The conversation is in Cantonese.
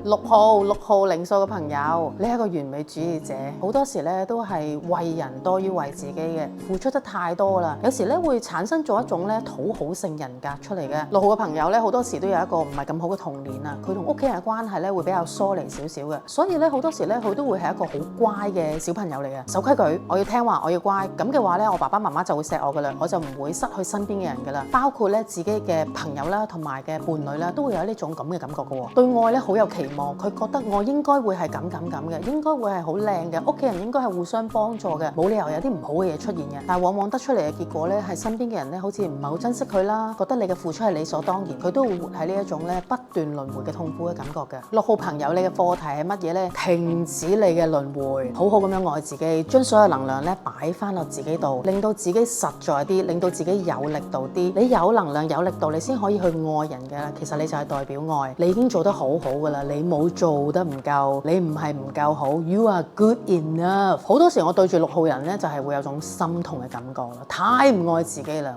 六號零數嘅朋友，你係一個完美主義者，好多時咧都係為人多於為自己嘅，付出得太多啦，有時咧會產生咗一種咧討好性人格出嚟嘅。六號嘅朋友咧好多時都有一個唔係咁好嘅童年啊，佢同屋企人嘅關係咧會比較疏離少少嘅，所以咧好多時咧佢都會係一個好乖嘅小朋友嚟嘅，守規矩，我要聽話，我要乖，咁嘅話咧我爸爸媽媽就會錫我噶啦，我就唔會失去身邊嘅人噶啦，包括咧自己嘅朋友啦同埋嘅伴侶啦，都會有呢種咁嘅感覺嘅喎，對愛咧好有期望，佢覺得我應該會係咁嘅，應該會係好靚嘅，屋企人應該係互相幫助嘅，冇理由有啲唔好嘅嘢出現嘅。但係往往得出嚟嘅結果咧，係身邊嘅人咧好似唔係好珍惜佢啦，覺得你嘅付出係理所當然，佢都會活喺呢一種咧不斷輪迴嘅痛苦嘅感覺嘅。六號朋友，你嘅課題係乜嘢咧？停止你嘅輪迴，好好咁樣愛自己，將所有能量咧擺翻落自己度，令到自己實在啲，令到自己有力度啲。你有能量有力度，你先可以去愛人嘅啦。其實你就係代表愛，你已經做得好好噶啦，你冇做得唔夠，你唔係唔夠好 ，You are good enough。好多時我對住六號人咧，就係會有種心痛嘅感覺啦，太唔愛自己啦。